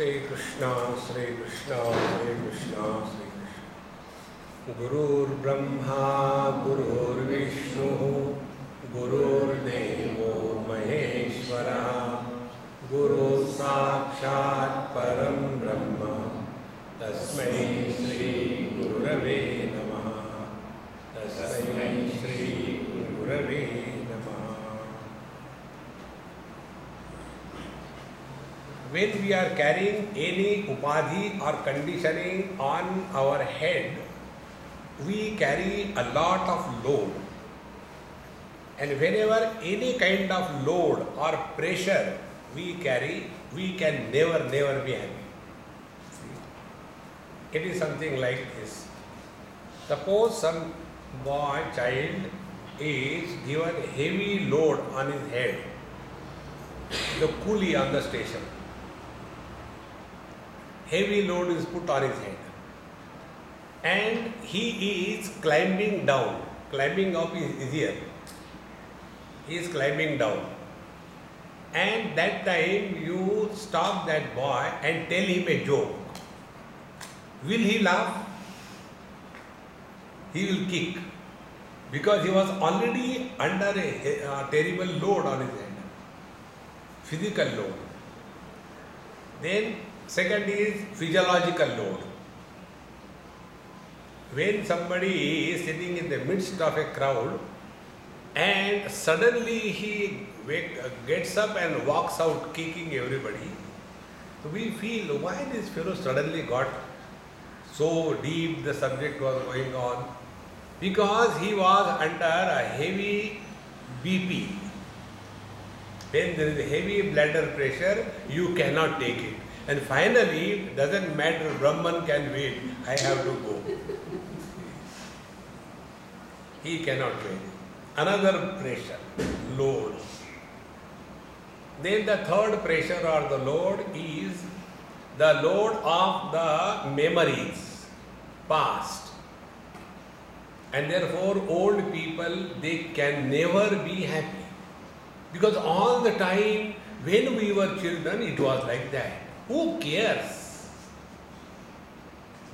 Sri Krishna, Sri Krishna, Sri Krishna, Sri Krishna. Gurur Brahma, Gurur Vishnu, Gurur Devo Maheshwara, Guru Sakshat Param Brahma, Tasmai Shri Gurave Namaha, Tasmai Shri Gurave Namaha. When we are carrying any upadhi or conditioning on our head, we carry a lot of load. And whenever any kind of load or pressure we carry, we can never be happy. It is something like this. Suppose some boy, child is given heavy load on his head, the coolie on the station. Heavy load is put on his head. And he is climbing down. Climbing up is easier. He is climbing down. And that time you stop that boy and tell him a joke. Will he laugh? He will kick. Because he was already under a terrible load on his head. Physical load. Then second is physiological load. When somebody is sitting in the midst of a crowd and suddenly he gets up and walks out kicking everybody, so we feel why this fellow suddenly got so deep, the subject was going on. Because he was under a heavy BP. When there is a heavy bladder pressure, you cannot take it. And finally, it doesn't matter, Brahman can wait, I have to go. He cannot wait. Another pressure, load. Then the third pressure or the load is the load of the memories, past. And therefore, old people, they can never be happy. Because all the time, when we were children, it was like that. Who cares?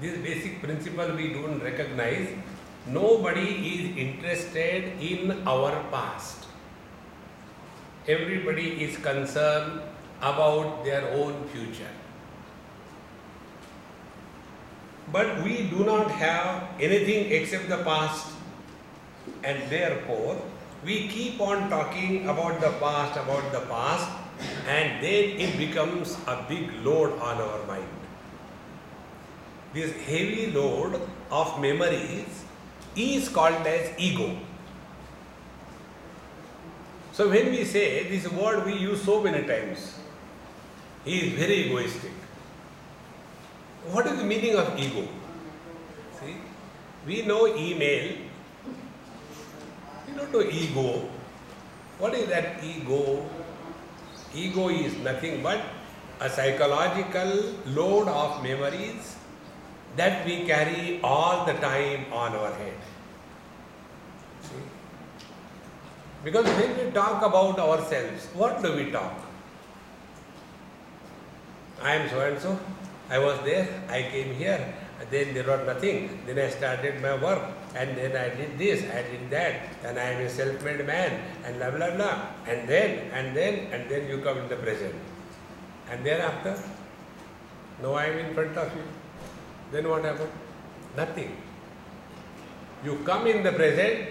This basic principle we don't recognize. Nobody is interested in our past. Everybody is concerned about their own future. But we do not have anything except the past. And therefore, we keep on talking about the past, and then it becomes a big load on our mind. This heavy load of memories is called as ego. So when we say this word, we use so many times. He is very egoistic. What is the meaning of ego? See, we know email. We don't know ego. What is that ego? Ego is nothing but a psychological load of memories that we carry all the time on our head. See? Because when we talk about ourselves, what do we talk? I am so and so. I was there, I came here, then there was nothing. Then I started my work, and then I did this, I did that, and I am a self-made man, and blah blah blah. And then you come in the present. And thereafter, now I am in front of you. Then what happened? Nothing. You come in the present,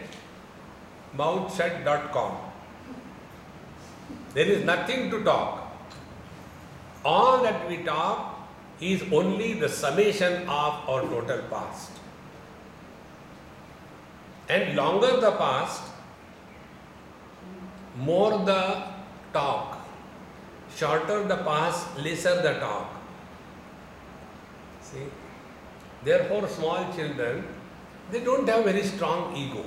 mouthshut.com. There is nothing to talk. All that we talk is only the summation of our total past. And longer the past, more the talk. Shorter the past, lesser the talk. See? Therefore, small children, they don't have very strong ego.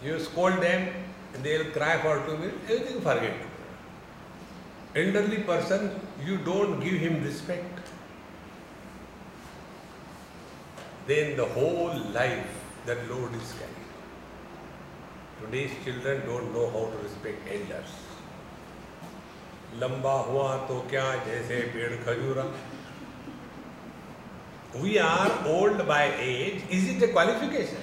You scold them, and they will cry for 2 minutes, everything forget. Elderly person, you don't give him respect. Then the whole life, that load is carried. Today's children don't know how to respect elders. लंबा हुआ तो क्या जैसे पेड़ खजूरा. We are old by age. Is it a qualification?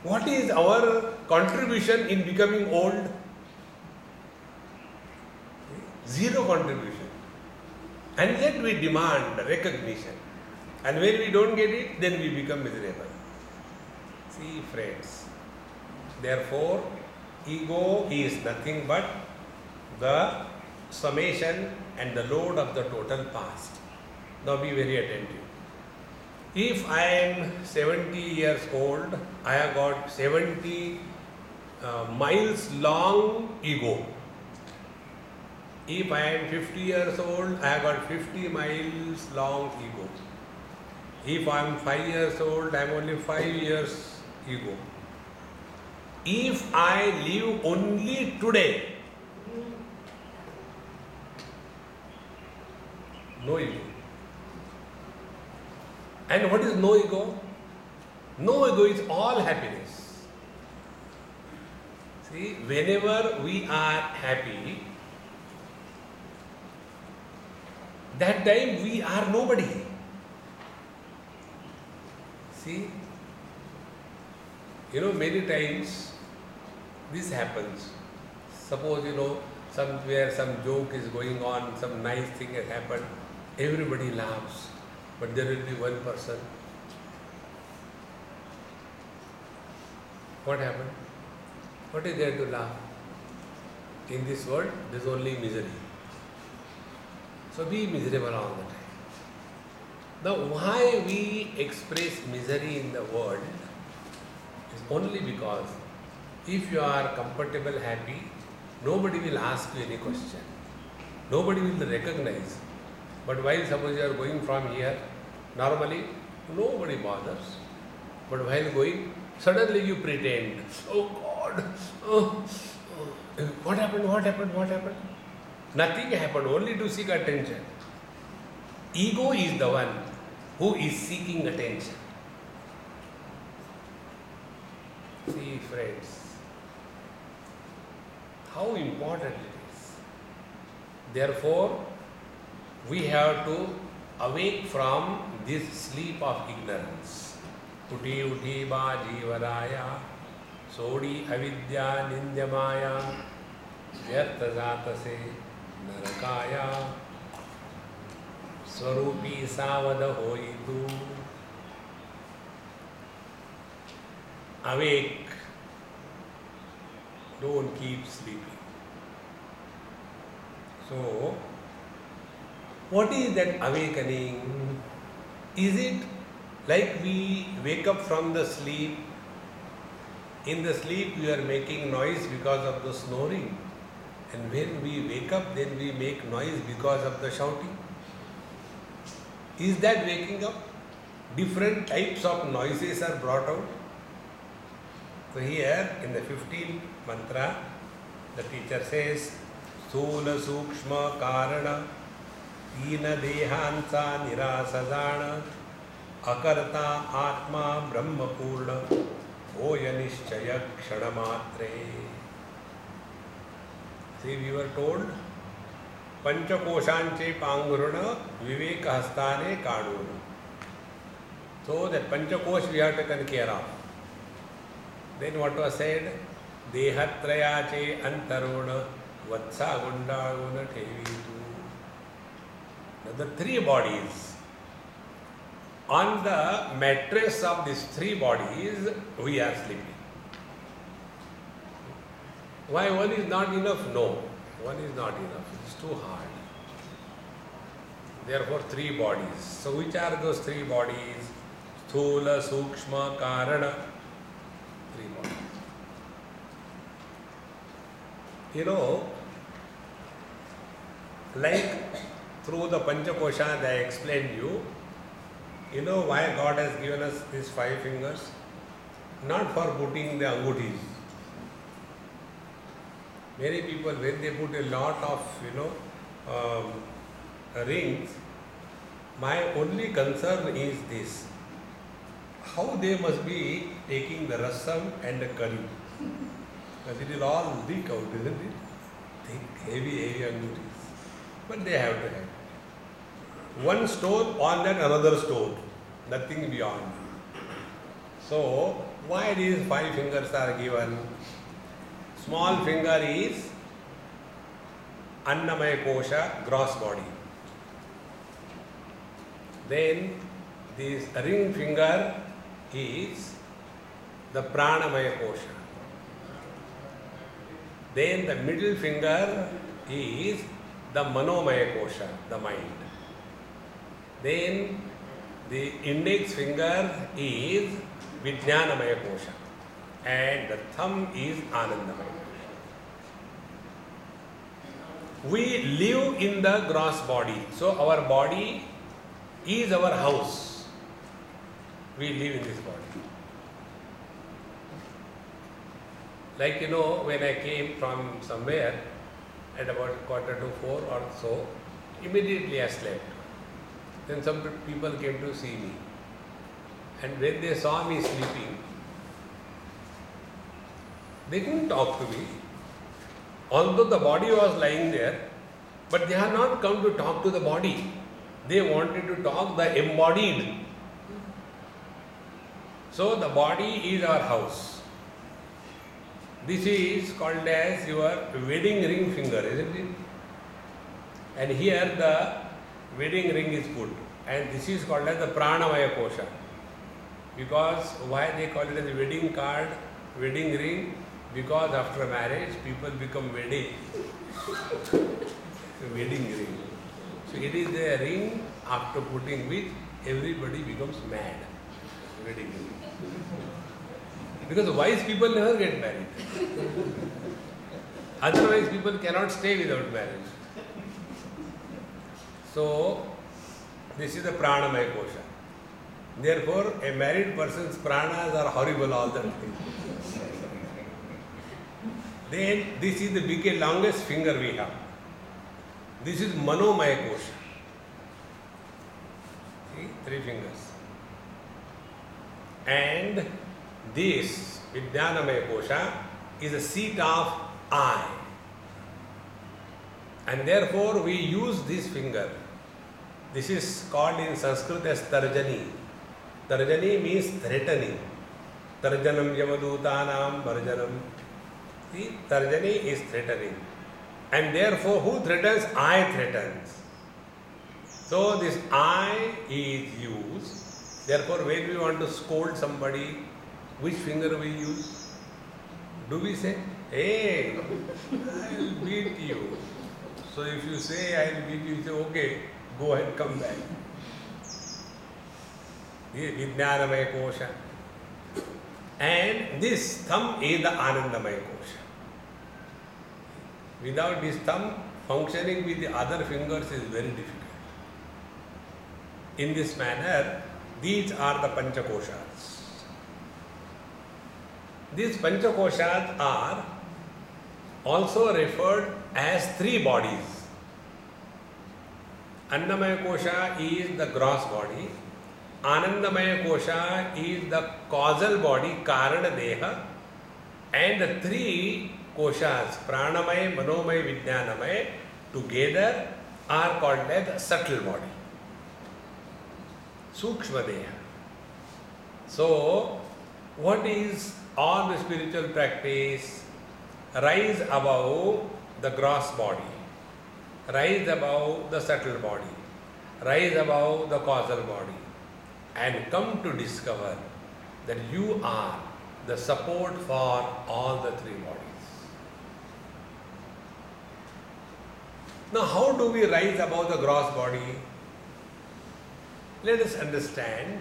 What is our contribution in becoming old? Zero contribution. And yet we demand recognition. And when we don't get it, then we become miserable. See, friends. Therefore, ego is nothing but the summation and the load of the total past. Now be very attentive. If I am 70 years old, I have got 70 miles long ego. If I am 50 years old, I have got 50 miles long ego. If I am 5 years old, I am only 5 years ego. If I live only today, no ego. And what is no ego? No ego is all happiness. See, whenever we are happy, that time we are nobody. See, many times this happens. Suppose, somewhere some joke is going on, some nice thing has happened, everybody laughs. But there will be one person. What happened? What is there to laugh? In this world, there is only misery. So be miserable all the time. Now, why we express misery in the world is only because if you are comfortable, happy, nobody will ask you any question. Nobody will recognize. But while suppose you are going from here, normally nobody bothers. But while going, suddenly you pretend, oh God, what happened? Nothing happened, only to seek attention. Ego is the one who is seeking attention. See, friends, how important it is. Therefore, we have to awake from this sleep of ignorance. Uti uti ba jivaraya, sodi avidya nindyamaya, vyartha jatase narakaya, swarupi savada hoitu. Awake, don't keep sleeping. So, what is that awakening? Is it like we wake up from the sleep? In the sleep we are making noise because of the snoring. And when we wake up, then we make noise because of the shouting. Is that waking up? Different types of noises are brought out. So here in the 15th mantra, the teacher says, Sthula Sukshma Karana Ina Dehansa Nirasazana Akarta Atma Brahma Purna Oyanishchaya Kshanamatre. See, we were told Panchakoshanche Panguruna Viveka Hastane Kaduna. So that Panchakosh we have taken care of. Then what was said? Dehatrayache Antaruna Vatsa Gundaguna Tevitu. The three bodies. On the mattress of these three bodies, we are sleeping. Why one is not enough? No, one is not enough. It's too hard. Therefore, three bodies. So, which are those three bodies? Sthula, Sukshma, Karana. Three bodies. Like through the Panchakoshas I explained you, why God has given us these 5 fingers? Not for putting the angutis. Many people, when they put a lot of rings, my only concern is this: how they must be taking the rasam and the curry, because it will all leak out, isn't it? thick, heavy angutis. But they have to have. One stone on that another stone, nothing beyond. So, why these 5 fingers are given? Small finger is Annamaya Kosha, gross body. Then this ring finger is the Pranamaya Kosha. Then the middle finger is the Manomaya Kosha, the mind. Then the index finger is Vijnanamaya Kosha. And the thumb is Anandamaya. We live in the gross body. So our body is our house. We live in this body. Like when I came from somewhere at about 3:45 or so, immediately I slept. Then some people came to see me. And when they saw me sleeping, they couldn't talk to me. Although the body was lying there, but they had not come to talk to the body. They wanted to talk the embodied. So the body is our house. This is called as your wedding ring finger, isn't it? And here the wedding ring is put. And this is called as the Pranamaya Kosha. Because why they call it as a wedding card, wedding ring? Because after marriage, people become wedding. Wedding ring. So it is a ring after putting which everybody becomes mad. Wedding ring. Because wise people never get married. Otherwise, people cannot stay without marriage. So, this is the Pranamaya Kosha. Therefore, a married person's pranas are horrible all the time. Then, this is the biggest, longest finger we have. This is Manomaya Kosha. See, 3 fingers. And this Vijnanamaya Kosha is the seat of I. And therefore, we use this finger. This is called in Sanskrit as Tarjani. Tarjani means threatening. Tarjanam Yamadutanam Varjanam. See, Tarjani is threatening. And therefore, who threatens? I threatens. So, this I is used. Therefore, when we want to scold somebody, which finger we use? Do we say, hey, I will beat you. So, if you say I will beat you, you say, okay, go ahead, come back. Vijnanamaya Kosha. And this thumb is the Anandamaya Kosha. Without this thumb, functioning with the other fingers is very difficult. In this manner, these are the Panchakoshas. These Panchakoshas are also referred as 3 bodies. Annamaya Kosha is the gross body. Anandamaya Kosha is the causal body, Karana Deha. And the 3 Koshas, Pranamaya, Manomaya, Vijnanamaya, together are called as subtle body. Sukshma Deha. So, what is all the spiritual practice? Rise above the gross body. Rise above the subtle body. Rise above the causal body. And come to discover that you are the support for all the 3 bodies. Now, how do we rise above the gross body? Let us understand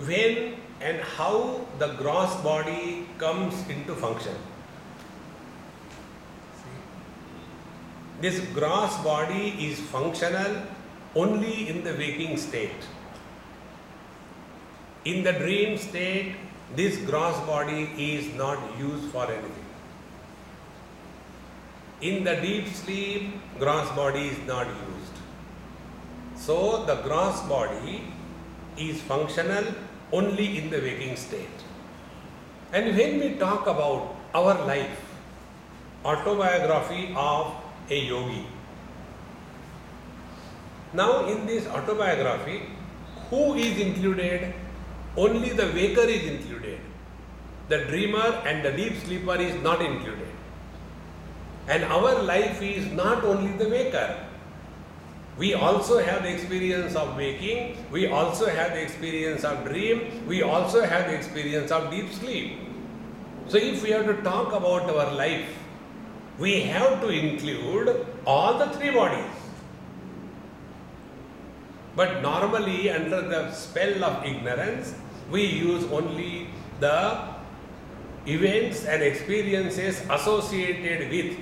when and how the gross body comes into function. See? This gross body is functional only in the waking state. In the dream state, this gross body is not used for anything. In the deep sleep, gross body is not used. So, the gross body is functional only in the waking state. And when we talk about our life, autobiography of a yogi. Now in this autobiography, who is included? Only the waker is included. The dreamer and the deep sleeper is not included. And our life is not only the waker. We also have the experience of waking, we also have the experience of dream, we also have the experience of deep sleep. So if we have to talk about our life, we have to include all the three bodies. But normally under the spell of ignorance, we use only the events and experiences associated with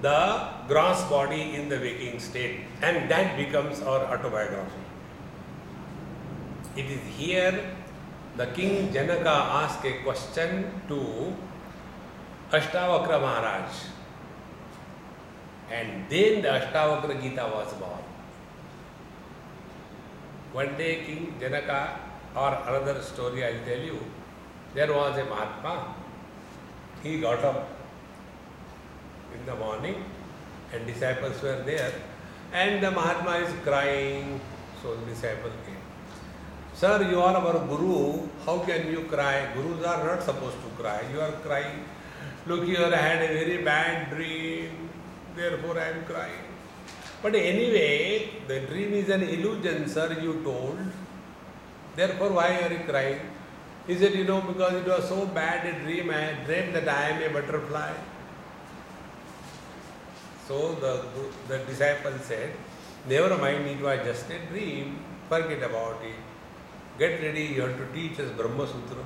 the gross body in the waking state, and that becomes our autobiography. It is here the King Janaka asked a question to Ashtavakra Maharaj, and then the Ashtavakra Gita was born. One day King Janaka, or another story I will tell you, there was a Mahatma. He got up in the morning and disciples were there, and the Mahatma is crying. So the disciple came. Sir, you are our Guru, how can you cry? Gurus are not supposed to cry, you are crying. Look here, I had a very bad dream, therefore I am crying. But anyway, the dream is an illusion, sir, you told. Therefore, why are you crying? He said, because it was so bad a dream, I dreamed that I am a butterfly. So the disciple said, never mind, it was just a dream, forget about it. Get ready, you have to teach us Brahma Sutra.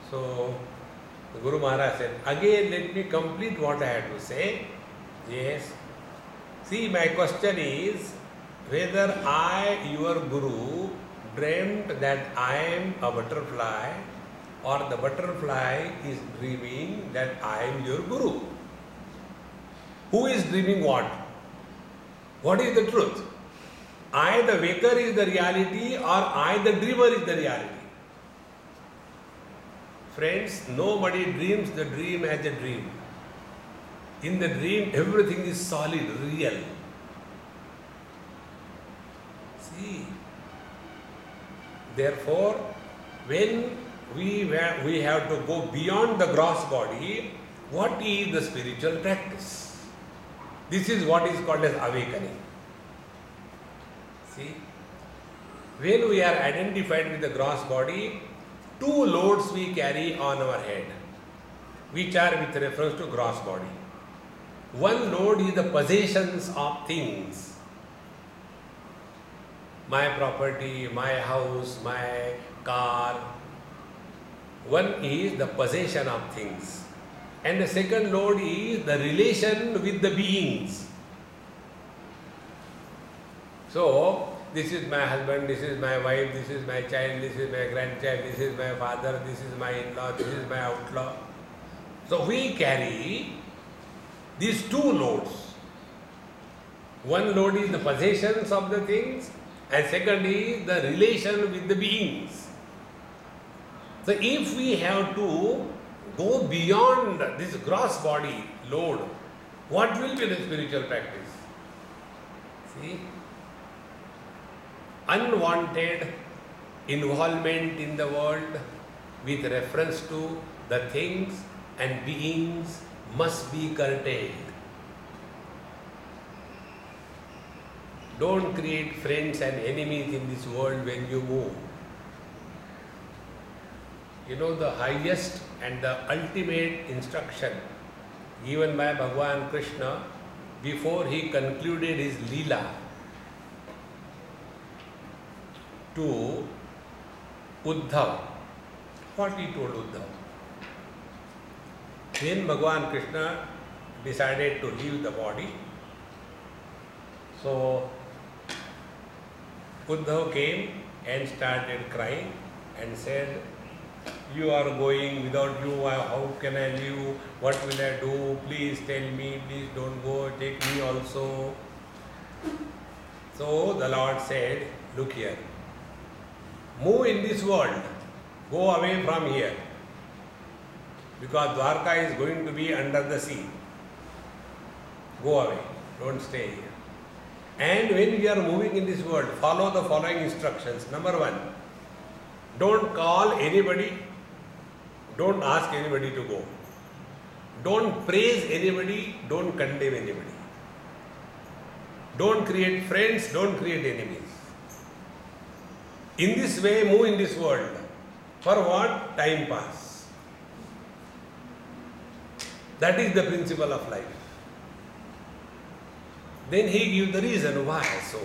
So the Guru Maharaj said, again let me complete what I had to say. Yes. See, my question is whether I, your Guru, dreamt that I am a butterfly, or the butterfly is dreaming that I am your Guru. Who is dreaming what? What is the truth? I, the waker, is the reality, or I, the dreamer, is the reality? Friends, nobody dreams the dream as a dream. In the dream, everything is solid, real. See, therefore, when we have to go beyond the gross body, what is the spiritual practice? This is what is called as awakening. See, when we are identified with the gross body, two loads we carry on our head, which are with reference to gross body. One load is the possessions of things. My property, my house, my car. One is the possession of things. And the second load is the relation with the beings. So, this is my husband, this is my wife, this is my child, this is my grandchild, this is my father, this is my in-law, this is my outlaw. So, we carry these two loads. One load is the possessions of the things, and second is the relation with the beings. So if we have to go beyond this gross body load, what will be the spiritual practice? See? Unwanted involvement in the world with reference to the things and beings must be curtailed. Don't create friends and enemies in this world when you move. You know, the highest and the ultimate instruction given by Bhagavan Krishna before he concluded his Leela to Uddhav. What he told Uddhav? When Bhagavan Krishna decided to leave the body, so Uddhav came and started crying and said, "You are going, without you, how can I live? What will I do? Please tell me, please don't go, take me also." So the Lord said, "Look here, move in this world, go away from here. because Dwarka is going to be under the sea. Go away, don't stay here. And when we are moving in this world, follow the following instructions. Number 1, don't call anybody, don't ask anybody to go. Don't praise anybody, don't condemn anybody. Don't create friends, don't create enemies. In this way, move in this world. For what? Time pass. That is the principle of life. Then he gives the reason why so.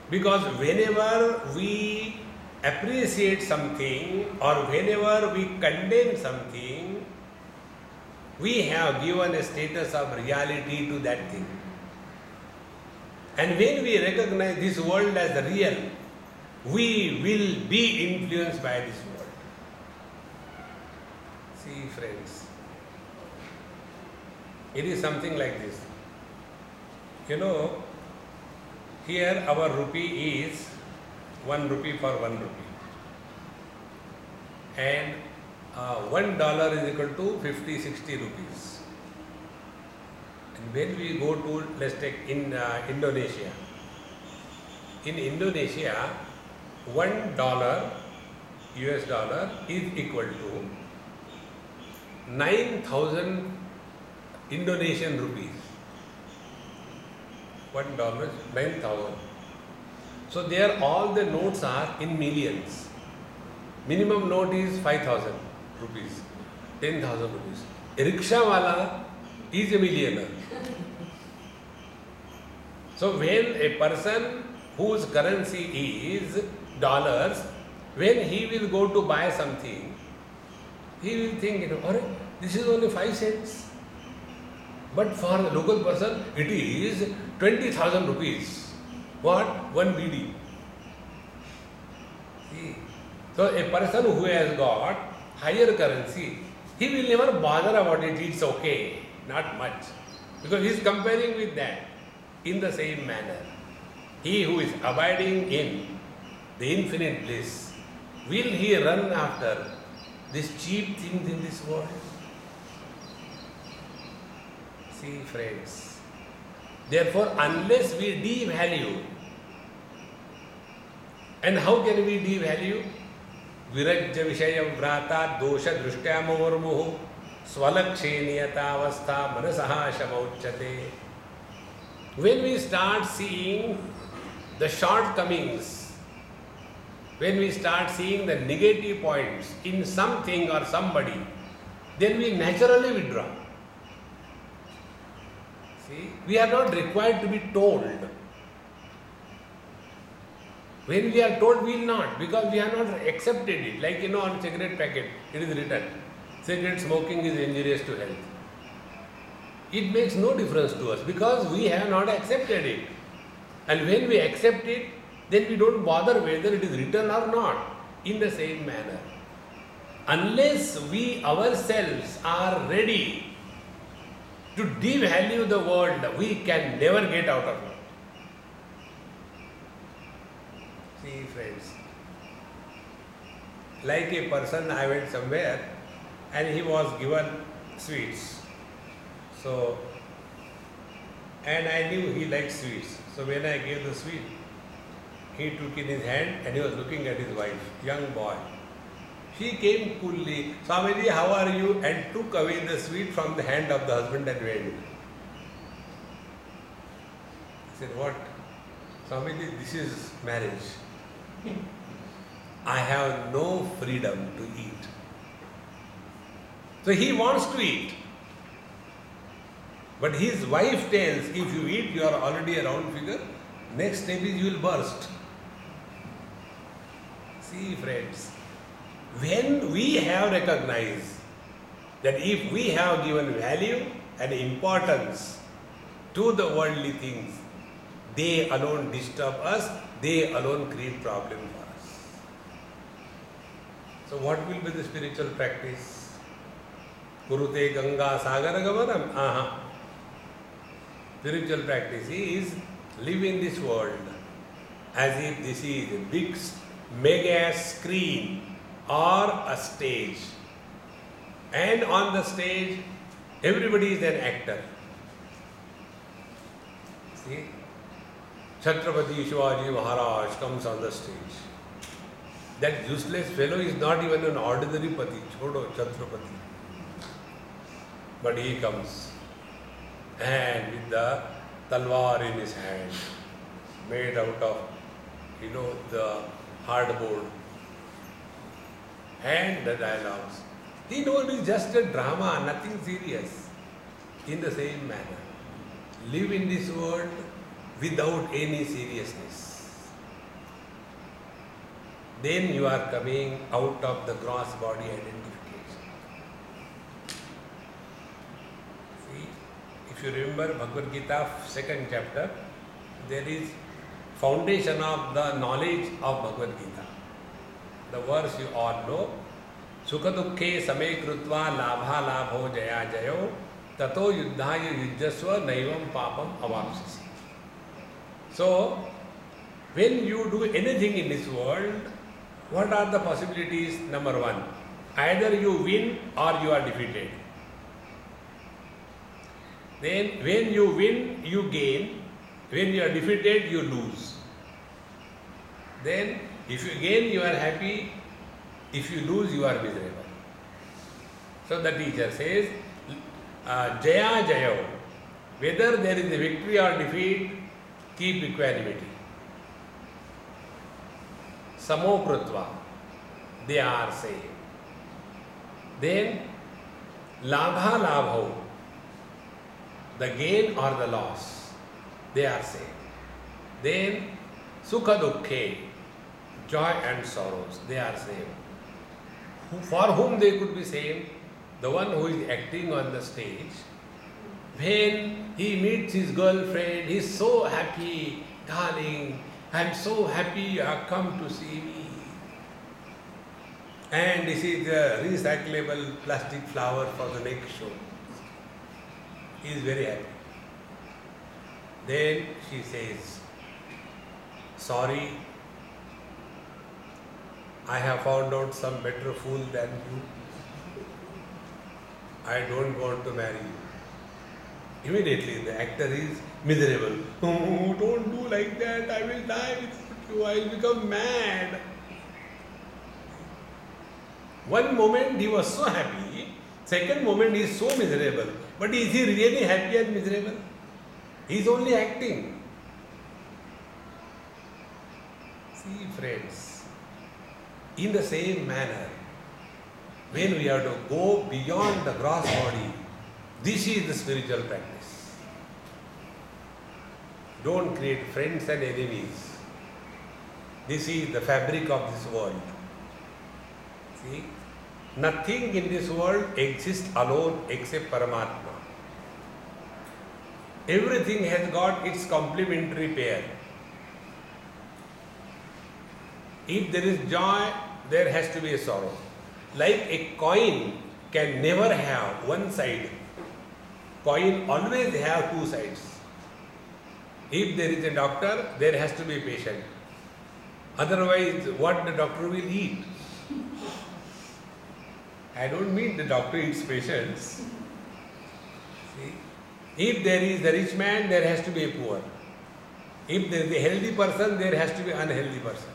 Because whenever we appreciate something or whenever we condemn something, we have given a status of reality to that thing. And when we recognize this world as real, we will be influenced by this world. See, friends, it is something like this. You know, here our rupee is 1 rupee for 1 rupee. And $1 is equal to 50-60 rupees. And when we go to, let's take in Indonesia. In Indonesia, $1 US dollar is equal to 9,000 Indonesian rupees. $1 is 9,000. So there all the notes are in millions. Minimum note is 5,000 rupees, 10,000 rupees. A rickshaw wala is a millionaire. So when a person whose currency is dollars, when he will go to buy something, he will think, this is only 5 cents. But for the local person, it is 20,000 rupees. What? 1 BD. See? So a person who has got higher currency, he will never bother about it. It's okay, not much. Because he is comparing with that. In the same manner, he who is abiding in the infinite bliss, will he run after these cheap things in this world? See, friends, therefore, unless we devalue, and how can we devalue? Virajya vishayam vrata dosha drushtya murmuhu swalakshe niyatavastha manasaha shamauchyate. When we start seeing the shortcomings, when we start seeing the negative points in something or somebody, then we naturally withdraw. See, we are not required to be told. When we are told, we will not, because we have not accepted it. Like, on cigarette packet, it is written, cigarette smoking is injurious to health. It makes no difference to us because we have not accepted it. And when we accept it, then we don't bother whether it is written or not. In the same manner, unless we ourselves are ready to devalue the world, we can never get out of it. See, friends, like a person, I went somewhere and he was given sweets. So, and I knew he liked sweets. So when I gave the sweet, he took in his hand and he was looking at his wife, young boy. She came coolly, Swamiji, how are you? And took away the sweet from the hand of the husband and went. I said, what? Swamiji, this is marriage. I have no freedom to eat. So he wants to eat. But his wife tells, if you eat, you are already a round figure. Next step is you will burst. See, friends, when we have recognized that if we have given value and importance to the worldly things, they alone disturb us, they alone create problem for us. So what will be the spiritual practice? Kurute Ganga Sagara Gavanam? Spiritual practice is live in this world as if this is a big mega screen or a stage. And on the stage, everybody is an actor. See? Chhatrapati Shivaji Maharaj comes on the stage. That useless fellow is not even an ordinary pati, chodo Chhatrapati. But he comes, and with the talwar in his hand, made out of, the hardboard, and the dialogues. It is just a drama, nothing serious. In the same manner, live in this world without any seriousness. Then you are coming out of the gross body identification. See, if you remember Bhagavad Gita, 2nd chapter, there is foundation of the knowledge of Bhagavad Gita. The verse you all know, Sukha dukhe same krutva labha labho jaya jayo tato yuddhaya yujjasva naivam papam avapsisi. So, when you do anything in this world, what are the possibilities? Number one, either you win or you are defeated. Then when you win, you gain. When you are defeated, you lose. Then if you gain, you are happy. If you lose, you are miserable. So the teacher says, Jaya Jayo, whether there is a victory or defeat, keep equanimity. Samo Krutva, they are same. Then Labha Labho, the gain or the loss, they are same. Then Sukha Dukkhe, joy and sorrows, they are same. For whom they could be same? The one who is acting on the stage, when he meets his girlfriend, he is so happy, darling, I am so happy you have come to see me. And this is the recyclable plastic flower for the next show. He is very happy. Then she says, sorry, I have found out some better fool than you. I don't want to marry you. Immediately the actor is miserable. Oh, don't do like that. I will die without you. I will become mad. One moment he was so happy. Second moment he is so miserable. But is he really happy and miserable? He is only acting. See, friends. In the same manner, when we have to go beyond the gross body, this is the spiritual practice. Don't create friends and enemies. This is the fabric of this world. See, nothing in this world exists alone except Paramatma. Everything has got its complementary pair. If there is joy, there has to be a sorrow. Like a coin can never have one side. Coin always have two sides. If there is a doctor, there has to be a patient. Otherwise, what the doctor will eat? I don't mean the doctor eats patients. See? If there is a rich man, there has to be a poor. If there is a healthy person, there has to be an unhealthy person.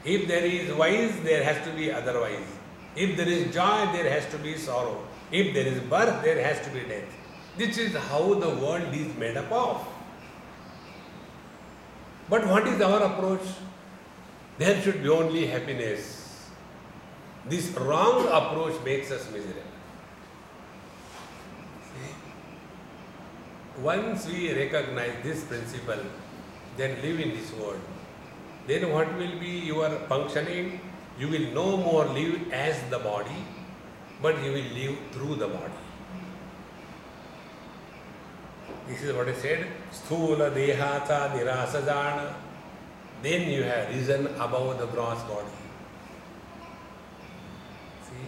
If there is wise, there has to be otherwise. If there is joy, there has to be sorrow. If there is birth, there has to be death. This is how the world is made up of. But what is our approach? There should be only happiness. This wrong approach makes us miserable. See? Once we recognize this principle, then live in this world. Then what will be your functioning? You will no more live as the body, but you will live through the body. This is what I said, Sthula Dehata Nirasajana. Then you have risen above the gross body. See?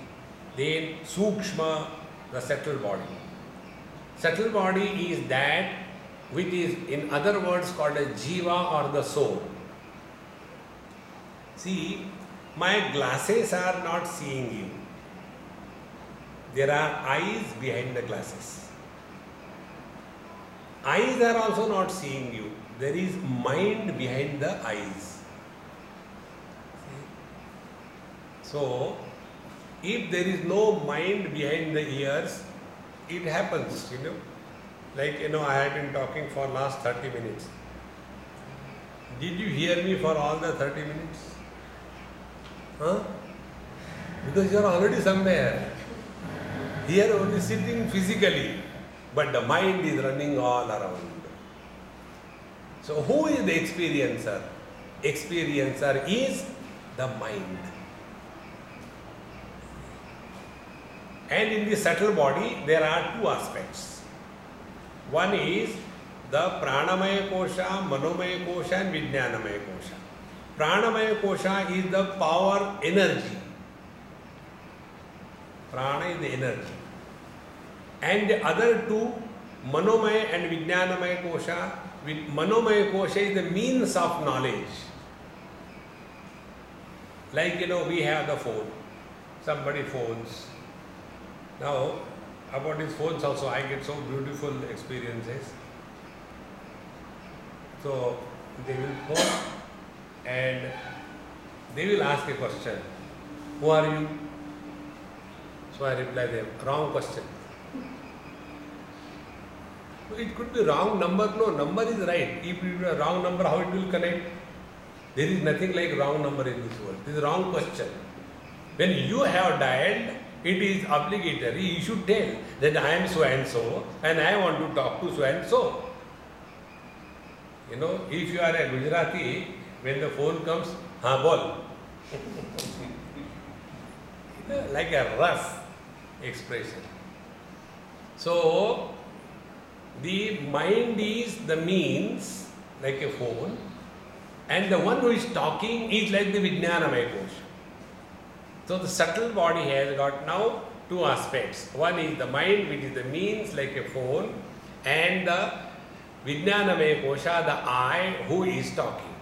Then Sukshma, the subtle body. Subtle body is that which is in other words called a Jiva or the soul. See, my glasses are not seeing you. there are eyes behind the glasses. Eyes are also not seeing you. There is mind behind the eyes. So, if there is no mind behind the ears, it happens, Like, I had been talking for last 30 minutes. Did you hear me for all the 30 minutes? Huh? Because you are already somewhere. Here only sitting physically, but the mind is running all around. So who is the experiencer? Experiencer is the mind. And in the subtle body, there are two aspects. One is the Pranamaya Kosha, Manomaya Kosha and Vijnanamaya Kosha. Pranamaya Kosha is the power energy. Prana is the energy. And the other two, Manomaya and Vijnanamaya Kosha, Manomaya Kosha is the means of knowledge. Like, we have the phone. Somebody phones. Now, about these phones also, I get so beautiful experiences. So, they will phone and they will ask a question. Who are you? So I reply them, wrong question. It could be wrong number. No, number is right. If it is a wrong number, how it will connect? There is nothing like wrong number in this world. This is wrong question. When you have dialed, it is obligatory. You should tell that I am so and so and I want to talk to so and so. If you are a Gujarati, when the phone comes, हाँ बोल. Like a rough expression. So, the mind is the means, like a phone, and the one who is talking is like the Vijnanamaya Kosha. So, the subtle body has got now two aspects. One is the mind, which is the means, like a phone, and the Vijnanamaya Kosha, the I, who is talking.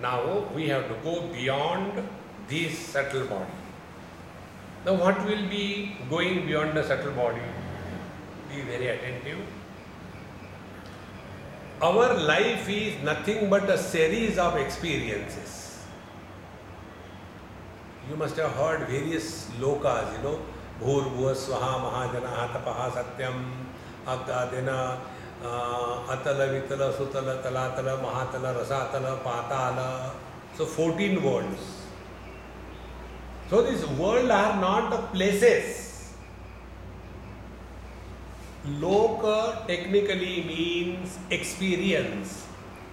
Now, we have to go beyond this subtle body. Now, what will be going beyond the subtle body? Be very attentive. Our life is nothing but a series of experiences. You must have heard various lokas, Bhur Bhuva Swaha Mahajanaha Tapaha Satyam Abdadena Atala Vitala Sutala Talatala Mahatala Rasatala Patala. So 14 worlds. So these worlds are not the places. Loka technically means experience.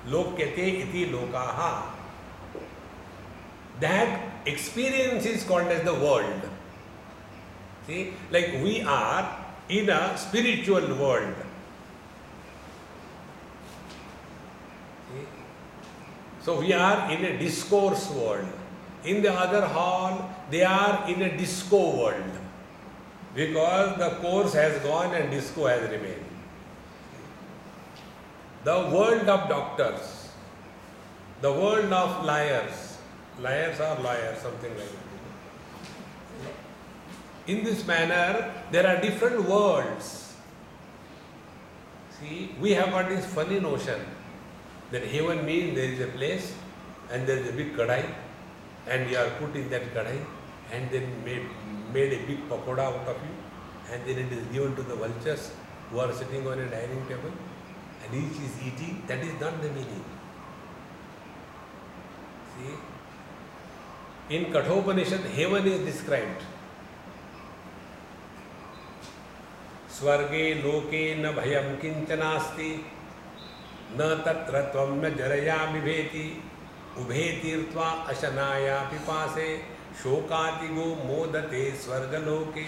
Lokate iti lokaha. That experience is called as the world. See, like we are in a spiritual world. See? So we are in a discourse world. In the other hall, they are in a disco world. Because the course has gone and disco has remained. The world of doctors. The world of liars. Liars are lawyers, something like that. In this manner, there are different worlds. See, we have got this funny notion that heaven means there is a place and there is a big kadai and you are put in that kadai and then made a big pakoda out of you and then it is given to the vultures who are sitting on a dining table and each is eating. That is not the meaning. See? In Kathopanishad, heaven is described. Swarge loke na bhayam kinchanasti na tatra tvam na jaraya vibheti ubhe tirtva ashanaya pipase shokatigo modate swargaloke.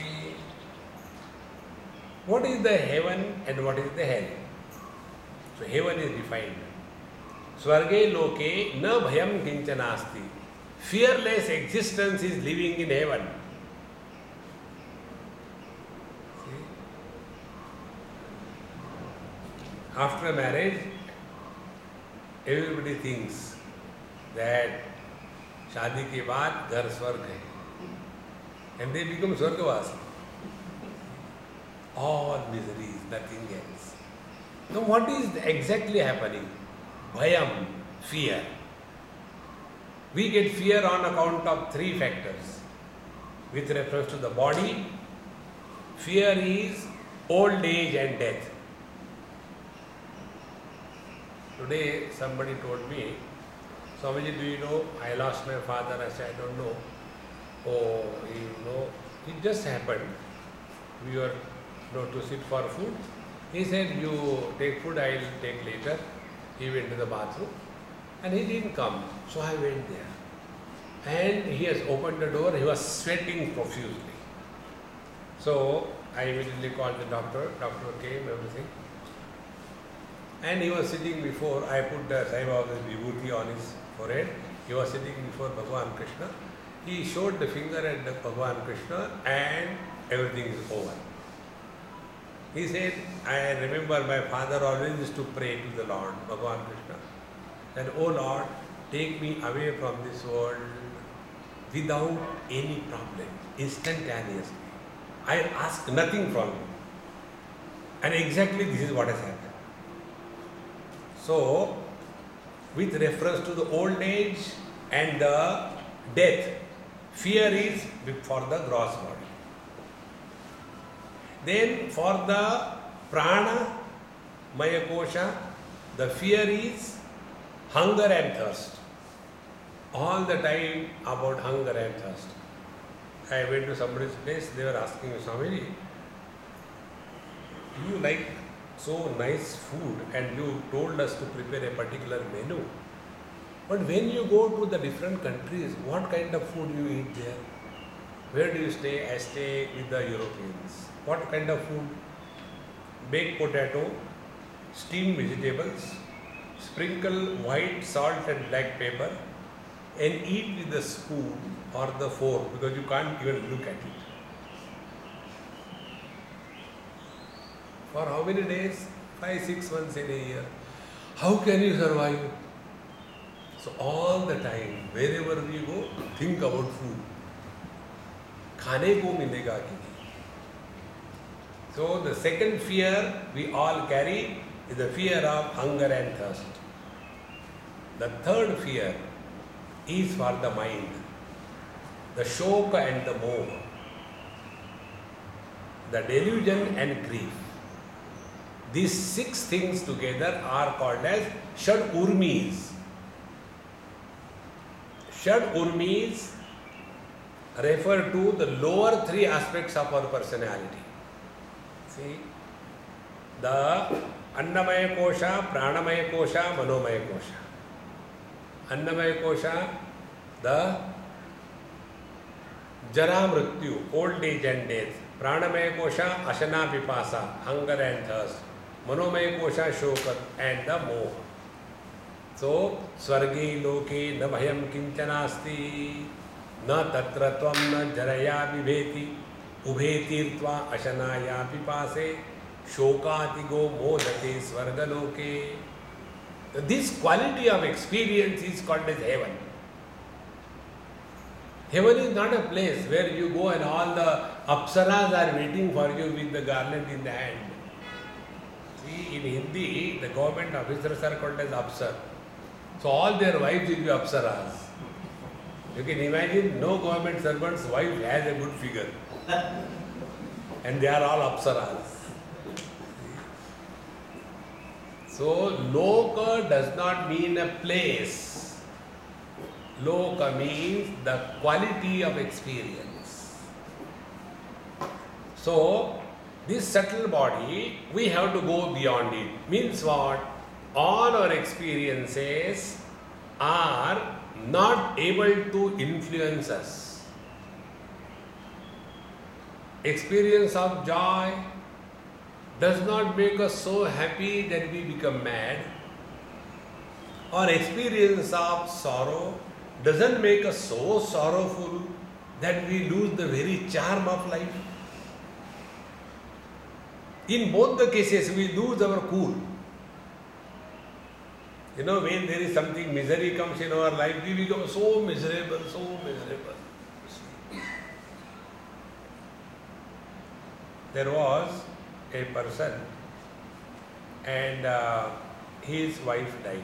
What is the heaven and what is the hell? So heaven is defined. Swarge loke na bhayam kinchanasti. Fearless existence is living in heaven. See? After marriage, everybody thinks that शादी के बाद घर स्वर्ग है. and they become Swargavasi. All miseries, nothing else. Now what is exactly happening? Bhayam, fear. We get fear on account of three factors. With reference to the body, fear is old age and death. Today somebody told me, Swamiji, do you know, I lost my father. I said, I don't know. Oh, you know, it just happened. We were to sit for food. He said, you take food, I will take later. He went to the bathroom and he didn't come. So I went there. And he has opened the door, he was sweating profusely. So I immediately called the doctor. Doctor came, everything. And he was sitting before, I put the Sai Baba's vibhuti on his forehead. He was sitting before Bhagavan Krishna. He showed the finger at the Bhagavan Krishna and everything is over. He said, I remember my father always used to pray to the Lord, Bhagavan Krishna, that, oh Lord, take me away from this world without any problem, instantaneously. I ask nothing from you. And exactly this is what has happened. So, with reference to the old age and the death, fear is for the gross body. Then for the prana, maya kosha, the fear is hunger and thirst. All the time about hunger and thirst. I went to somebody's place, they were asking me, Swami, you like so nice food and you told us to prepare a particular menu. But when you go to the different countries, what kind of food you eat there? Where do you stay? I stay with the Europeans. What kind of food? Baked potato, steamed vegetables, sprinkle white salt and black pepper, and eat with the spoon or the fork because you can't even look at it. For how many days? 5-6 months in a year. How can you survive? So all the time, wherever we go, think about food. खाने को मिलेगा कि नहीं? So the second fear we all carry is the fear of hunger and thirst. The third fear is for the mind, the shoka and the moha, the delusion and grief. These 6 things together are called as Shad Urmis. Shad Urmis refer to the lower 3 aspects of our personality. See, the Annamaya Kosha, Pranamaya Kosha, Manomaya Kosha. Annamaya Kosha, the Jara Mrityu, old age and death. Pranamaya Kosha, Ashana Pipasa, hunger and thirst. Manomaya Kosha, Shokat and the Moha. So, Swarge Loke na bhayam kinchanasti, na tatra tvam na jaraya vibheti, ubhetirtva ashanaya pipase, shokatigo modate swargaloke. This quality of experience is called as heaven. Heaven is not a place where you go and all the apsaras are waiting for you with the garland in the hand. See, in Hindi, the government officers are called as apsar. So all their wives will be apsaras. You can imagine no government servant's wife has a good figure. And they are all apsaras. So, loka does not mean a place. Loka means the quality of experience. So, this subtle body, we have to go beyond it. Means what? All our experiences are not able to influence us. Experience of joy does not make us so happy that we become mad, or experience of sorrow doesn't make us so sorrowful that we lose the very charm of life. In both the cases, we lose our cool. You know, when there is something, misery comes in our life, we become so miserable, so miserable. there was a person and his wife died.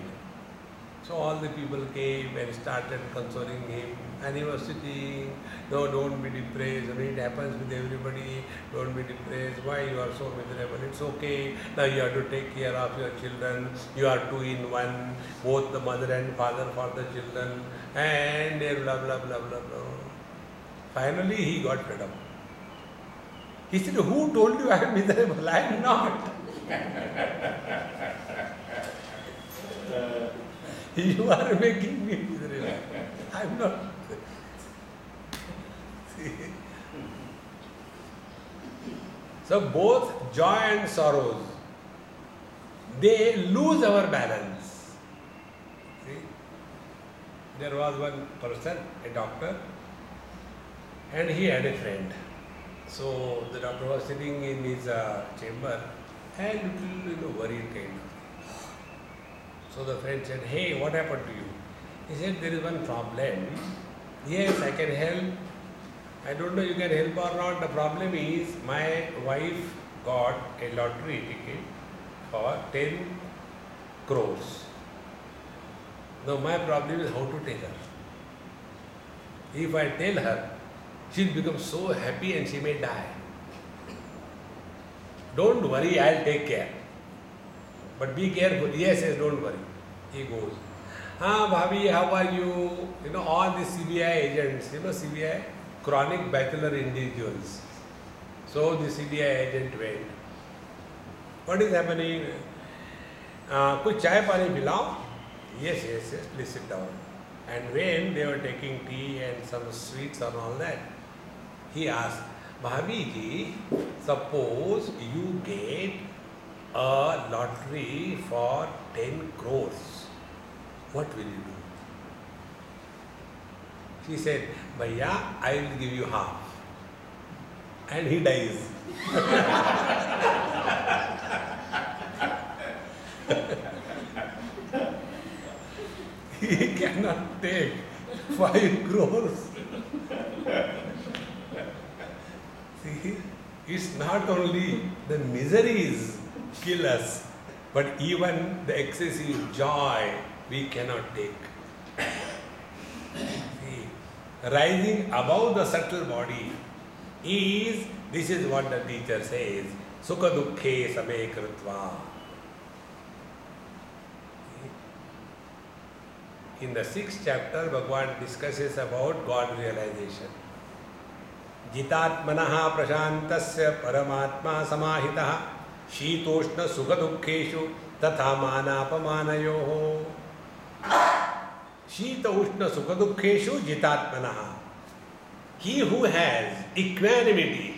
So all the people came and started consoling him, and he was sitting, no, don't be depressed, I mean, it happens with everybody, don't be depressed, why you are so miserable, it's okay, now you have to take care of your children, you are two in one, both the mother and father for the children, and blah blah blah blah blah. Finally he got fed up. He said, who told you I am miserable? I am not. You are making me miserable. I am not. See? So both joy and sorrows, they lose our balance. See? There was one person, a doctor, and he had a friend. So the doctor was sitting in his chamber and little worried kind of. So the friend said, hey, what happened to you? He said, there is one problem. Yes, I can help. I don't know you can help or not. The problem is my wife got a lottery ticket for 10 crores. Now my problem is how to take her. If I tell her, she'll become so happy and she may die. Don't worry, I'll take care. But be careful. Yes, yes, don't worry. He goes. Bhabi, how are you? You know, all the CBI agents, you know CBI? Chronic bachelor individuals. So the CBI agent went. What is happening? Kuch chai pani pilao? Yes, yes, yes, please sit down. And when they were taking tea and some sweets and all that, he asked, Bhabi ji, suppose you get a lottery for 10 crores. What will you do? She said, Bhaiya, I will give you half. And he dies. He cannot take 5 crores. See, it's not only the miseries kill us, but even the excessive joy we cannot take. See, rising above the subtle body is, this is what the teacher says, Sukha Dukkhe Same Krutva. In the 6th chapter, Bhagavan discusses about God realization. Jitatmanaha prashantasya paramatma samahitaha shitoshna sukha dukkheshu tatha manapamanayoho. Shita ushna sukha dukkheshu jitatmanaha. He who has equanimity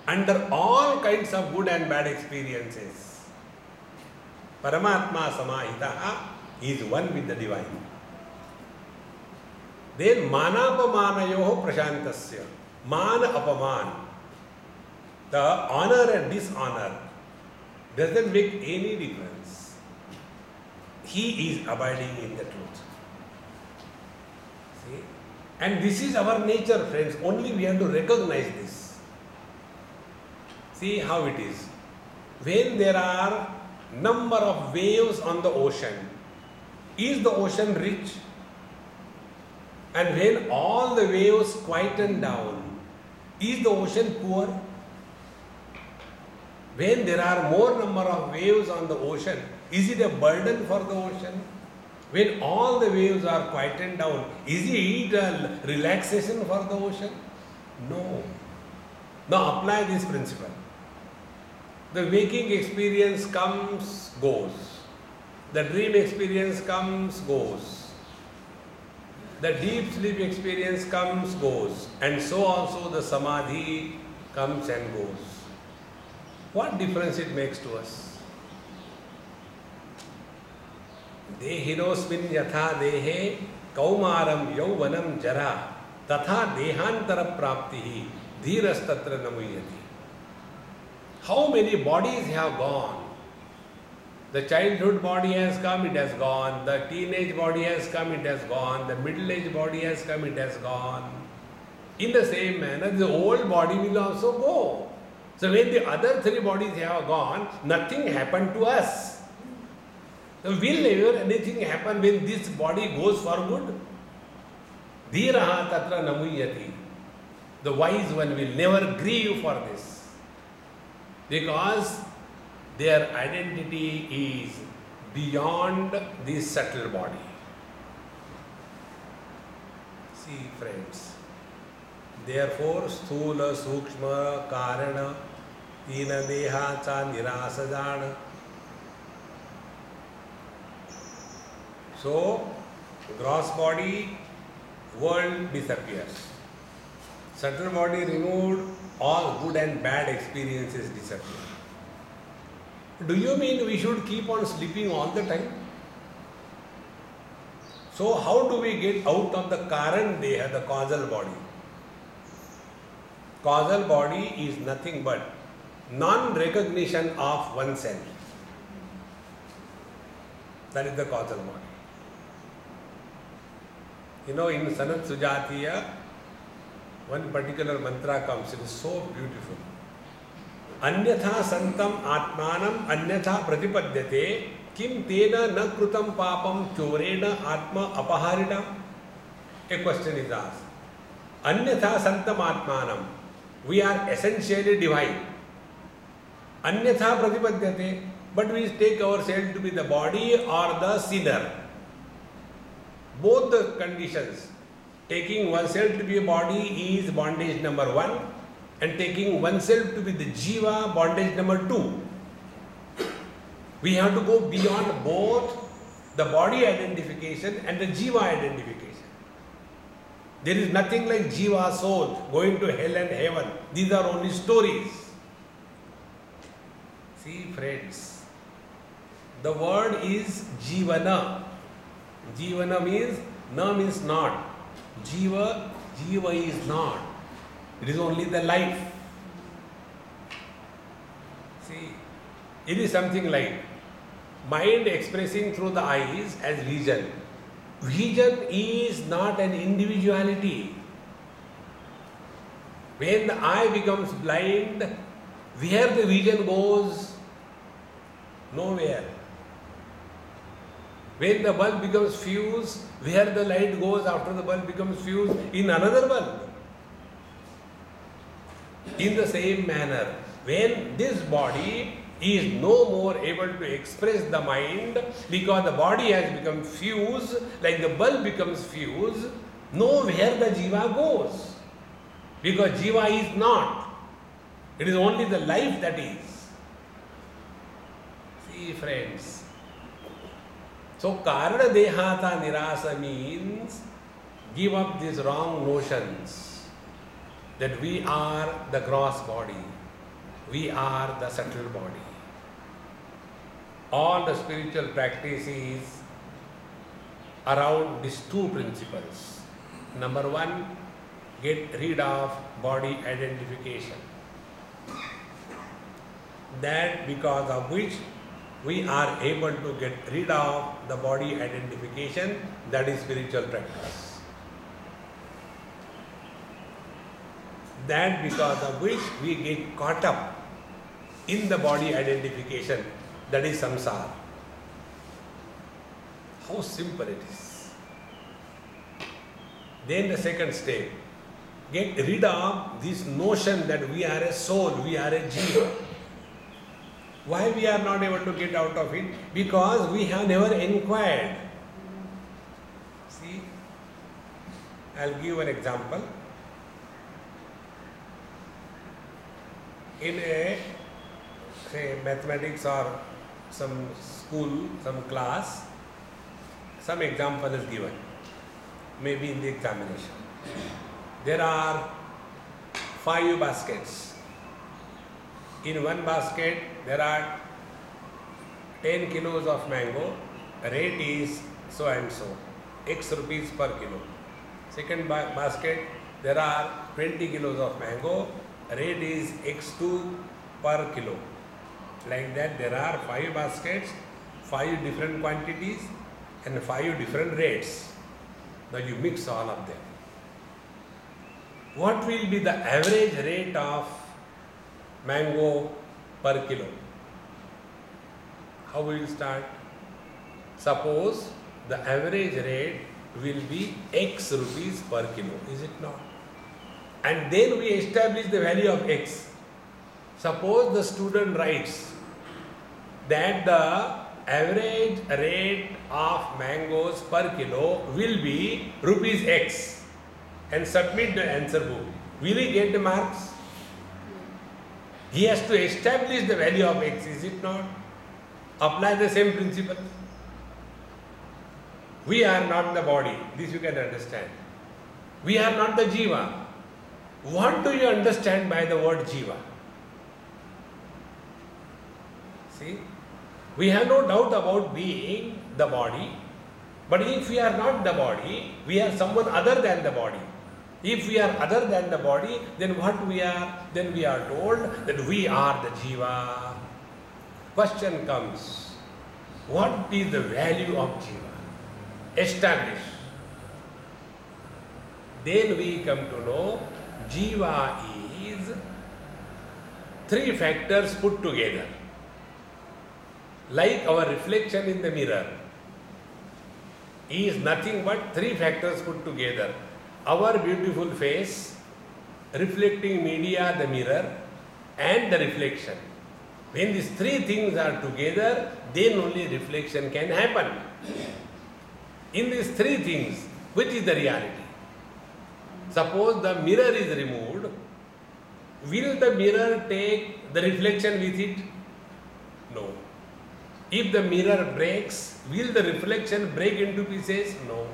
under all kinds of good and bad experiences. Paramatma samahitaha is one with the divine. Then manapamanayoho prashantasya. Man apaman, the honor and dishonor doesn't make any difference. He is abiding in the truth. See? And this is our nature, friends. Only we have to recognize this. See how it is. When there are number of waves on the ocean, is the ocean rich? And when all the waves quieten down, is the ocean poor? When there are more number of waves on the ocean, is it a burden for the ocean? When all the waves are quietened down, is it a relaxation for the ocean? No. Now apply this principle. The waking experience comes, goes. The dream experience comes, goes. The deep sleep experience comes, goes, and so also the samadhi comes and goes. What difference it makes to us? Dehinosmin yatha dehe kaumaram yauvanam jara tatha dehantara praptihi dhirastatra namuyati. How many bodies have gone? The childhood body has come, it has gone. The teenage body has come, it has gone. The middle-aged body has come, it has gone. In the same manner, the old body will also go. So when the other three bodies have gone, nothing happened to us. So will ever anything happen when this body goes for good? Dhiraha tatra namuyati. The wise one will never grieve for this, because their identity is beyond this subtle body. See, friends, therefore sthula sukshma karana tina deha cha nirasajana. So gross body, world disappears. Subtle body removed, all good and bad experiences disappear. Do you mean we should keep on sleeping all the time? So how do we get out of the Karan Deha, the causal body? Causal body is nothing but non-recognition of oneself. That is the causal body. You know, in Sanat Sujatiya, one particular mantra comes, it is so beautiful. Anyatha santam atmanam anyatha pratipadyate kim tena na krutam papam chorena atma apaharina. A question is asked. Anyatha santam atmanam. We are essentially divine. Anyatha pratipadyate. But we take ourselves to be the body or the sinner. Both the conditions. Taking oneself to be a body is bondage number 1, and taking oneself to be the jiva, bondage number 2. We have to go beyond both the body identification and the jiva identification. There is nothing like jiva, soul, going to hell and heaven. These are only stories. See, friends, the word is jivana. Jivana means, na means not. Jiva is not. It is only the life. See, it is something like mind expressing through the eyes as vision. Vision is not an individuality. When the eye becomes blind, where the vision goes? Nowhere. When the bulb becomes fused, where the light goes after the bulb becomes fused? In another bulb. In the same manner, when this body is no more able to express the mind because the body has become fused, like the bulb becomes fused, nowhere the jiva goes. Because jiva is not. It is only the life that is. See, friends. So, Karana Dehata Nirasa means give up these wrong notions that we are the gross body, we are the subtle body. All the spiritual practice is around these two principles. Number 1, get rid of body identification. That because of which we are able to get rid of the body identification, that is spiritual practice. That because of which we get caught up in the body identification, that is samsara. How simple it is. Then the second step, get rid of this notion that we are a soul, we are a jiva. Why we are not able to get out of it? Because we have never inquired. See, I'll give an example. In a, say, mathematics or some school, some class, some example is given, maybe in the examination. There are 5 baskets. In one basket, there are 10 kilos of mango. Rate is so and so, X rupees per kilo. Second basket, there are 20 kilos of mango. Rate is X2 per kilo. Like that, there are 5 baskets, 5 different quantities, and 5 different rates. Now you mix all of them. What will be the average rate of mango per kilo. How we will start? Suppose the average rate will be X rupees per kilo, is it not? And then we establish the value of X. Suppose the student writes that the average rate of mangoes per kilo will be rupees X and submit the answer book. Will he get the marks? He has to establish the value of X, is it not? Apply the same principle. We are not the body, this you can understand. We are not the jiva. What do you understand by the word jiva? See, we have no doubt about being the body, but if we are not the body, we are someone other than the body. If we are other than the body, then what we are? Then we are told that we are the jiva. Question comes, what is the value of jiva? Establish. Then we come to know jiva is three factors put together. Like our reflection in the mirror is nothing but three factors put together. Our beautiful face, reflecting media, the mirror, and the reflection. When these three things are together, then only reflection can happen. In these three things, which is the reality? Suppose the mirror is removed, will the mirror take the reflection with it? No. If the mirror breaks, will the reflection break into pieces? No.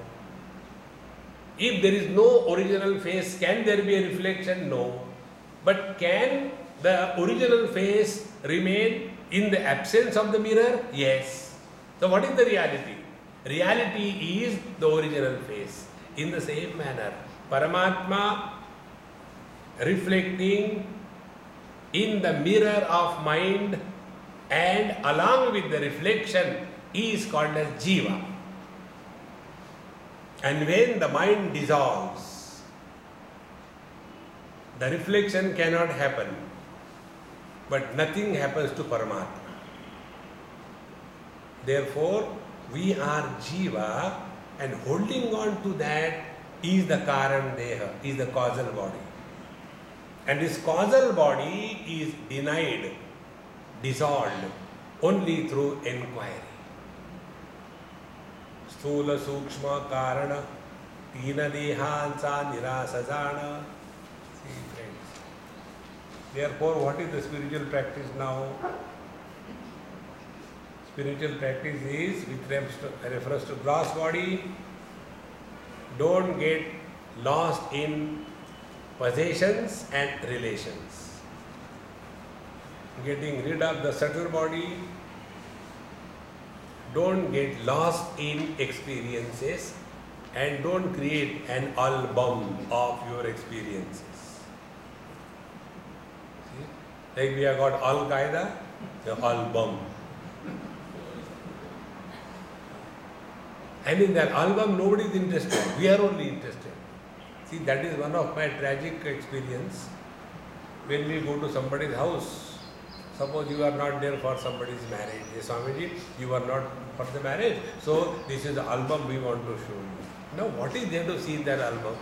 If there is no original face, can there be a reflection? No. But can the original face remain in the absence of the mirror? Yes. So what is the reality? Reality is the original face. In the same manner, Paramatma reflecting in the mirror of mind and along with the reflection is called as jiva. And when the mind dissolves, the reflection cannot happen, but nothing happens to Paramatma. Therefore, we are jiva, and holding on to that is the Karan Deha, is the causal body. And this causal body is denied, dissolved only through inquiry. Sthula Sukshma Karana Tina Dehansa Nirasajana. See, friends. Therefore, what is the spiritual practice now? Spiritual practice is with reference to gross body. Don't get lost in possessions and relations. Getting rid of the subtle body. Don't get lost in experiences and don't create an album of your experiences. See? Like we have got Al-Qaeda, the album. And in that album, nobody is interested. We are only interested. See, that is one of my tragic experience. When we go to somebody's house, suppose you are not there for somebody's marriage. Hey, Swamiji, you are not for the marriage. So, this is the album we want to show you. Now, what is there to see in that album?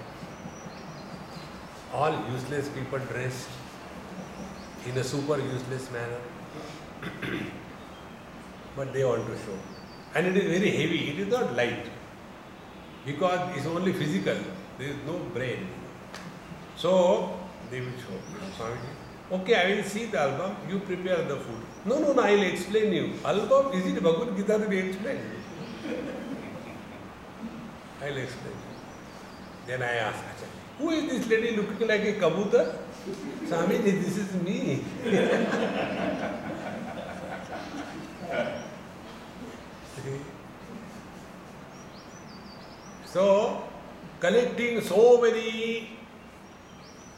All useless people dressed in a super useless manner. But they want to show. And it is very heavy, it is not light. Because it is only physical, there is no brain. So, they will show. Swamiji, okay, I will see the album, you prepare the food. No, I will explain you. Album, is it Bhagavad Gita to be explained? I will explain. Then I ask, who is this lady looking like a kabutar? Swamiji, this is me. So, collecting so many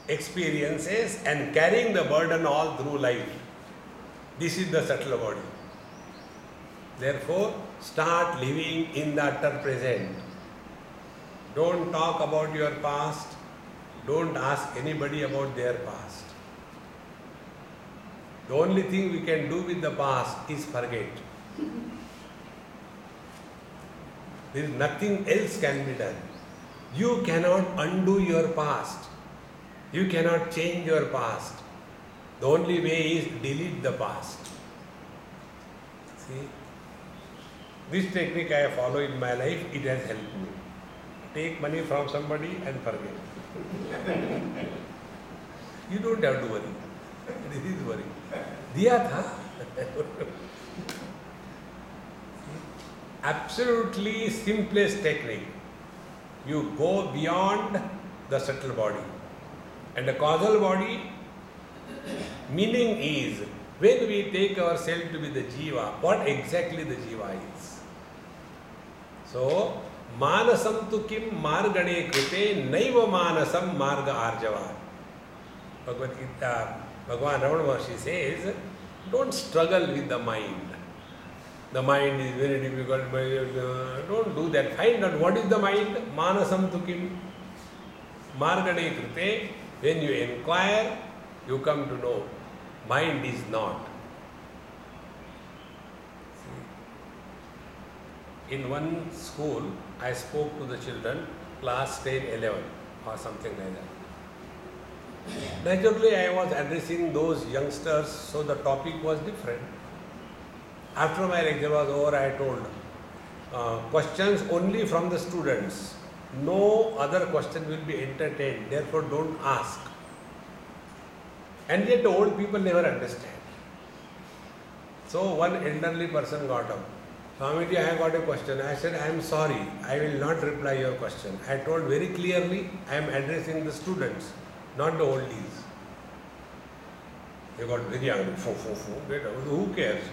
experiences and carrying the burden all through life, this is the subtle body. Therefore, start living in the utter present. Don't talk about your past. Don't ask anybody about their past. The only thing we can do with the past is forget. There is nothing else can be done. You cannot undo your past. You cannot change your past. The only way is delete the past. See? This technique I follow in my life, it has helped me. Take money from somebody and forget. You don't have to worry. This is worry. Diya tha. Absolutely simplest technique. You go beyond the subtle body. And the causal body, meaning is, when we take ourselves to be the jiva, what exactly the jiva is. So, manasam tu kim margane krite naiva manasam marga arjava. Bhagavad Gita, Bhagavan Ramana Maharshi says, don't struggle with the mind. The mind is very difficult. Don't do that. Find out what is the mind. Manasam tu kim margane krite. When you inquire, you come to know. Mind is not. In one school, I spoke to the children, class 10, 11 or something like that. Naturally, I was addressing those youngsters, so the topic was different. After my lecture was over, I told, questions only from the students. No other question will be entertained, therefore don't ask. And yet the old people never understand. So one elderly person got up. Swamiji, I got a question. I said, I am sorry, I will not reply your question. I told very clearly, I am addressing the students, not the oldies. They got very angry. Who cares?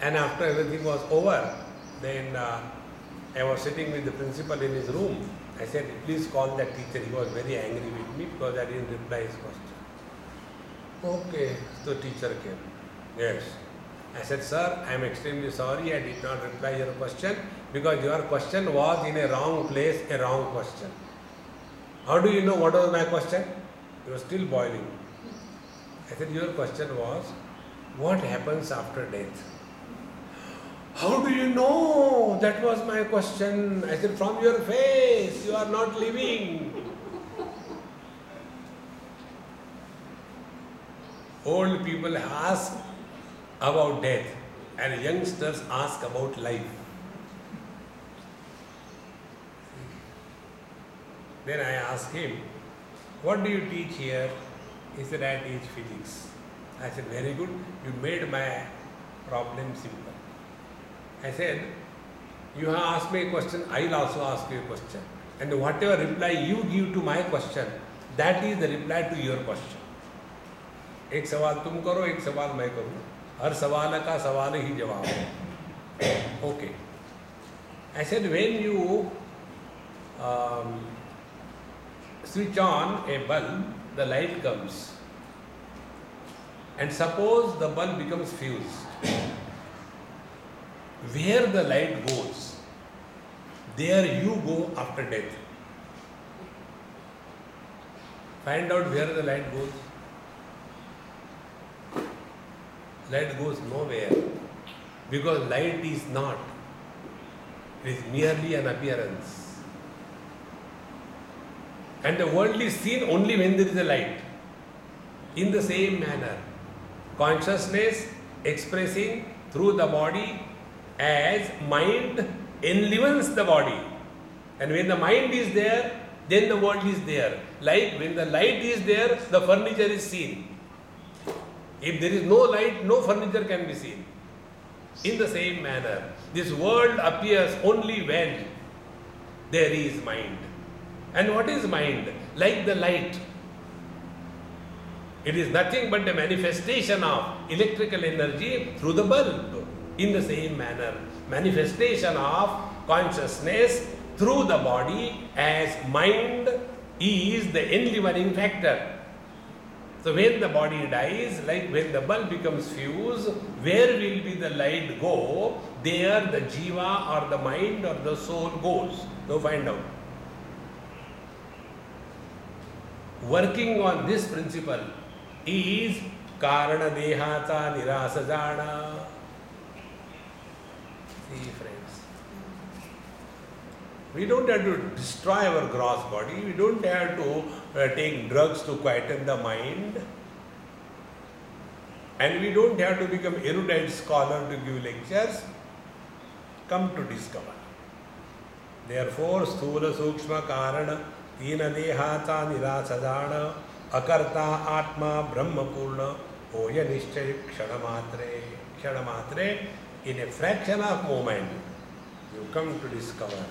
And after everything was over, then I was sitting with the principal in his room. I said, please call that teacher. He was very angry with me because I didn't reply his question. Okay, so teacher came. Yes. I said, sir, I am extremely sorry I did not reply your question because your question was in a wrong place, a wrong question. How do you know what was my question? It was still boiling. I said, your question was, what happens after death? How do you know? That was my question. I said, from your face, you are not living. Old people ask about death and youngsters ask about life. Then I asked him, what do you teach here? He said, I teach physics. I said, very good. You made my problem simple. I said, you have asked me a question, I will also ask you a question. And whatever reply you give to my question, that is the reply to your question. एक सवाल तुम करो, एक सवाल मैं करूँ. हर सवाल का सवाल ही जवाब है. Okay. I said, when you switch on a bulb, the light comes. And suppose the bulb becomes fused. Where the light goes, there you go after death. Find out where the light goes. Light goes nowhere because light is not. It is merely an appearance. And the world is seen only when there is a light. In the same manner, consciousness expressing through the body as mind enlivens the body. And when the mind is there, then the world is there. Like when the light is there, the furniture is seen. If there is no light, no furniture can be seen. In the same manner, this world appears only when there is mind. And what is mind? Like the light. It is nothing but a manifestation of electrical energy through the bulb. In the same manner, manifestation of consciousness through the body as mind is the enlivening factor. So when the body dies, like when the bulb becomes fused, where will be the light go? There the jiva or the mind or the soul goes. Go find out. Working on this principle is कारण देहाचा निरास जाणा. See friends, we don't have to destroy our gross body, we don't have to take drugs to quieten the mind, and we don't have to become erudite scholar to give lectures. Come to discover. Therefore, sthula sukshma karana tina dehata nirasadana akarta atma brahma purna oya nischay kshanamatre. In a fraction of moment, you come to discover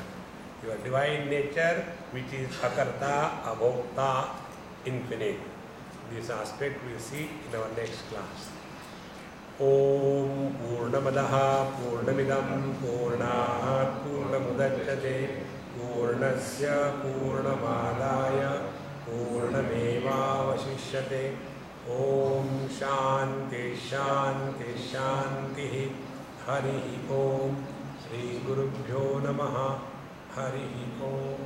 your divine nature, which is akarta, abhokta, infinite. This aspect we will see in our next class. Om Purnamadaha Purnamidam Purnat Purnamudachyate Purnasya Purnamadaya Purnamevavashishyate. Om Shanti Shanti Shanti. Hari Om. Shri Gurubhyo Namaha. Hari Om.